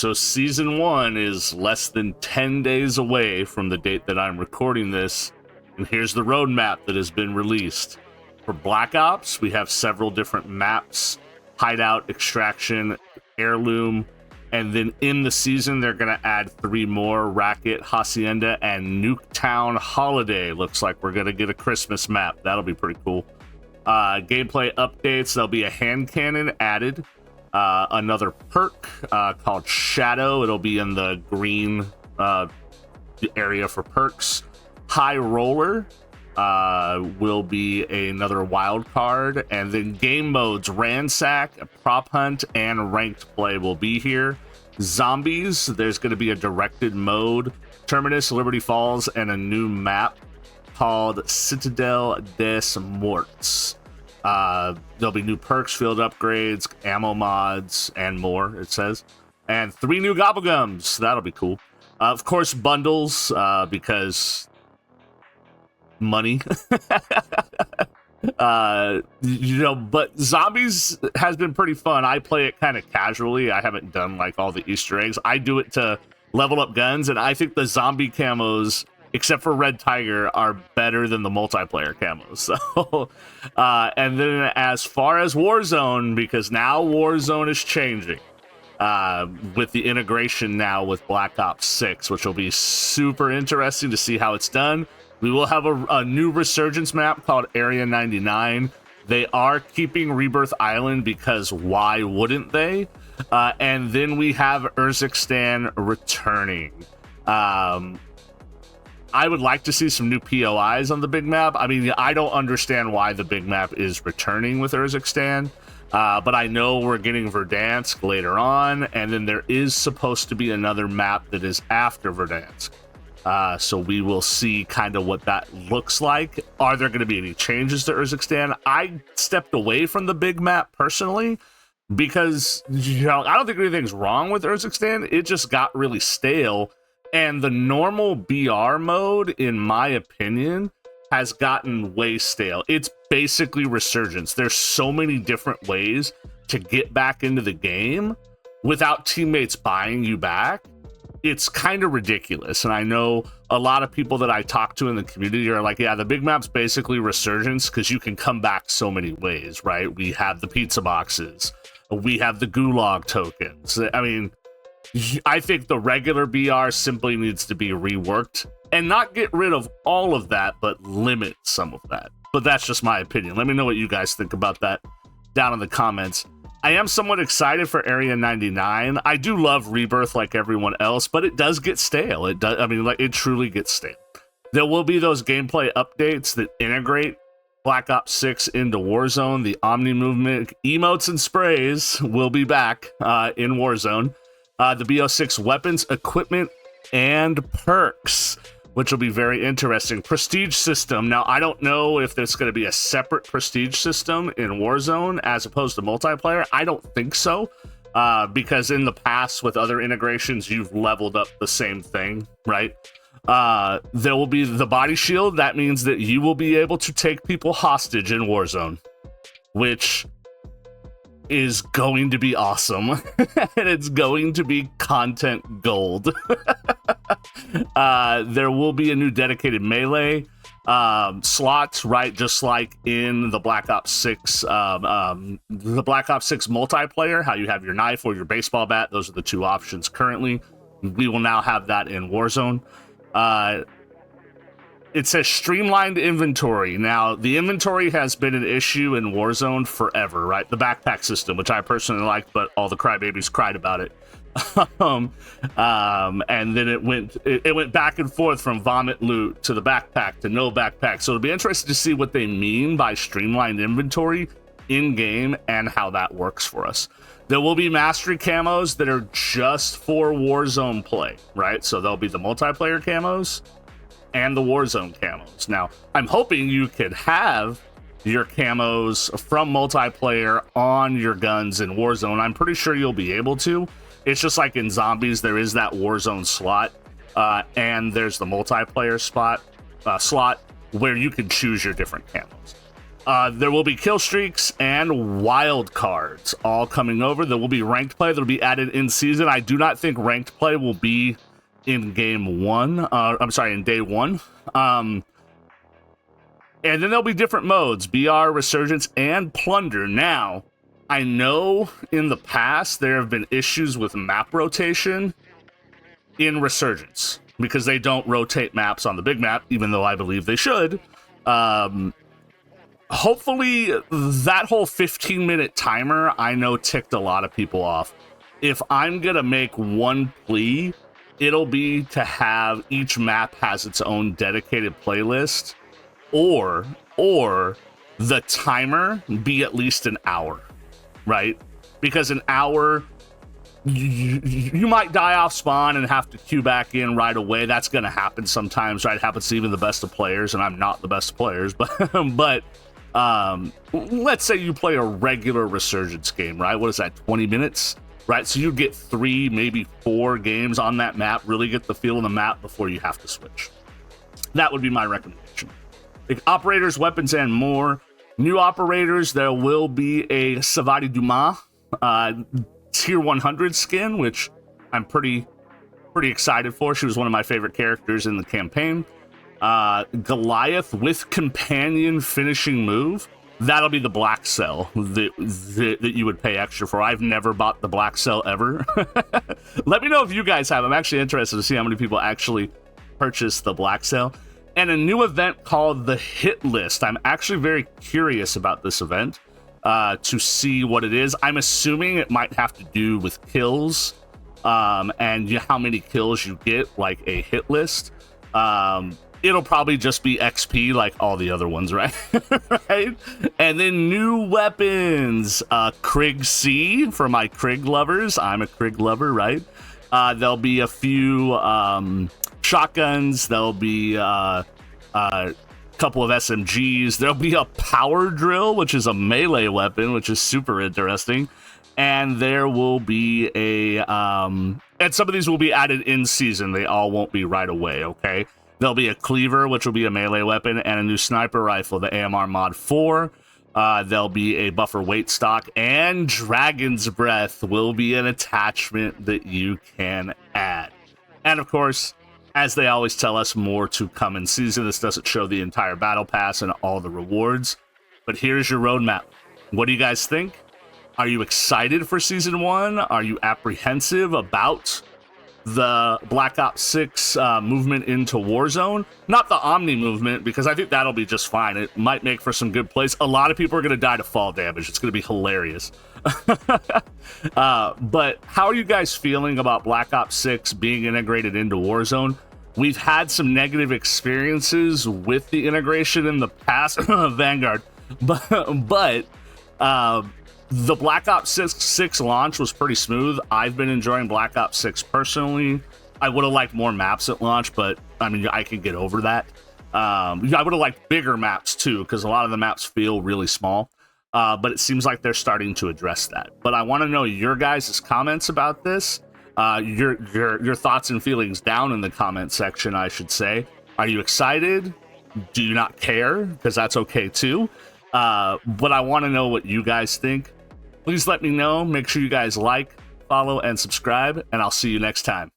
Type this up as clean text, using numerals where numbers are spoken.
So season 1 is less than 10 days away from the date that I'm recording this. And here's the roadmap that has been released. For Black Ops, we have several different maps: Hideout, Extraction, Heirloom, and then in the season, they're going to add 3 more: Racket, Hacienda, and Nuketown Holiday. Looks like we're going to get a Christmas map. That'll be pretty cool. Gameplay updates: there'll be a hand cannon added. Another perk called Shadow. It'll be in the green area for perks. High Roller will be another wild card, and then game modes: Ransack, Prop Hunt, and Ranked Play will be here. Zombies: there's going to be a directed mode, Terminus, Liberty Falls, and a new map called Citadel des Morts. There'll be new perks, field upgrades, ammo mods, and more, it says. And 3 new Gobblegums. That'll be cool. Of course, bundles, because money. But Zombies has been pretty fun. I play it kind of casually. I haven't done like all the Easter eggs. I do it to level up guns, and I think the zombie camos, except for Red Tiger, are better than the multiplayer camos. So, and then as far as Warzone, because now Warzone is changing with the integration now with Black Ops 6, which will be super interesting to see how it's done. We will have a new Resurgence map called Area 99. They are keeping Rebirth Island because why wouldn't they? And then we have Urzikstan returning. I would like to see some new POIs on the big map. I mean, I don't understand why the big map is returning with Urzikstan, but I know we're getting Verdansk later on, and then there is supposed to be another map that is after Verdansk. So we will see kind of what that looks like. Are there going to be any changes to Urzikstan? I stepped away from the big map personally because, I don't think anything's wrong with Urzikstan. It just got really stale. And the normal BR mode, in my opinion, has gotten way stale. It's basically Resurgence. There's so many different ways to get back into the game without teammates buying you back. It's kind of ridiculous. And I know a lot of people that I talk to in the community are like, yeah, the big map's basically Resurgence because you can come back so many ways, right? We have the pizza boxes. We have the gulag tokens. I mean, I think the regular BR simply needs to be reworked and not get rid of all of that, but limit some of that. But that's just my opinion. Let me know what you guys think about that down in the comments. I am somewhat excited for Area 99. I do love Rebirth like everyone else, but it does get stale. It does. I mean, like, it truly gets stale. There will be those gameplay updates that integrate Black Ops 6 into Warzone. The Omni movement, emotes, and sprays will be back in Warzone. The BO6 weapons, equipment, and perks, which will be very interesting. Prestige system. Now, I don't know if there's going to be a separate prestige system in Warzone as opposed to multiplayer. I don't think so, because in the past with other integrations, you've leveled up the same thing, right? There will be the body shield. That means that you will be able to take people hostage in Warzone, which is going to be awesome. And it's going to be content gold. There will be a new dedicated melee slots, right? Just like in the Black Ops 6 multiplayer, how you have your knife or your baseball bat. Those are the 2 options currently. We will now have that in Warzone. It says streamlined inventory. Now, the inventory has been an issue in Warzone forever, right? The backpack system, which I personally liked, but all the crybabies cried about it. And then it went back and forth from vomit loot to the backpack to no backpack. So it'll be interesting to see what they mean by streamlined inventory in game and how that works for us. There will be mastery camos that are just for Warzone play, right? So there'll be the multiplayer camos and the Warzone camos. Now, I'm hoping you could have your camos from multiplayer on your guns in Warzone. I'm pretty sure you'll be able to. It's just like in Zombies, there is that Warzone slot, and there's the multiplayer slot where you can choose your different camos. There will be kill streaks and wild cards all coming over. There will be ranked play that'll be added in season. I do not think ranked play will be in game one. In day one. And then there'll be different modes: BR, Resurgence, and Plunder. Now, I know in the past there have been issues with map rotation in Resurgence because they don't rotate maps on the big map, even though I believe they should. Hopefully that whole 15-minute timer, I know, ticked a lot of people off. If I'm gonna make one plea, it'll be to have each map has its own dedicated playlist, or the timer be at least an hour, right? Because an hour, you might die off spawn and have to queue back in right away. That's gonna happen sometimes, right? It happens to even the best of players, and I'm not the best of players, but let's say you play a regular Resurgence game, right? What is that, 20 minutes, right? So you get 3, maybe 4 games on that map, really get the feel of the map before you have to switch. That would be my recommendation. Like operators, weapons, and more. New operators, there will be a Savati Dumas tier 100 skin, which I'm pretty excited for. She was one of my favorite characters in the campaign. Goliath with companion finishing move. That'll be the black cell that you would pay extra for. I've never bought the black cell ever. Let me know if you guys have. I'm actually interested to see how many people actually purchase the black cell. And a new event called the Hit List. I'm actually very curious about this event to see what it is. I'm assuming it might have to do with kills and how many kills you get, like a hit list. It'll probably just be XP like all the other ones, right? Right? And then new weapons. Krig C for my Krig lovers. I'm a Krig lover, right? There'll be a few shotguns. There'll be a couple of SMGs. There'll be a power drill, which is a melee weapon, which is super interesting. And there will be and some of these will be added in season. They all won't be right away, okay? There'll be a cleaver, which will be a melee weapon, and a new sniper rifle, the AMR Mod 4. There'll be a buffer weight stock, and Dragon's Breath will be an attachment that you can add. And of course, as they always tell us, more to come in season. This doesn't show the entire battle pass and all the rewards, but here's your roadmap. What do you guys think? Are you excited for season 1? Are you apprehensive about the Black Ops 6 movement into Warzone? Not the Omni movement, because I think that'll be just fine. It might make for some good plays. A lot of people are going to die to fall damage. It's going to be hilarious. But how are you guys feeling about Black Ops 6 being integrated into Warzone? We've had some negative experiences with the integration in the past, Vanguard, but the Black Ops 6 launch was pretty smooth. I've been enjoying Black Ops 6 personally. I would have liked more maps at launch, but I mean, I can get over that. I would have liked bigger maps too, because a lot of the maps feel really small. But it seems like they're starting to address that. But I want to know your guys' comments about this. Your thoughts and feelings down in the comment section, I should say. Are you excited? Do you not care? Because that's okay too. But I want to know what you guys think. Please let me know. Make sure you guys like, follow, and subscribe, and I'll see you next time.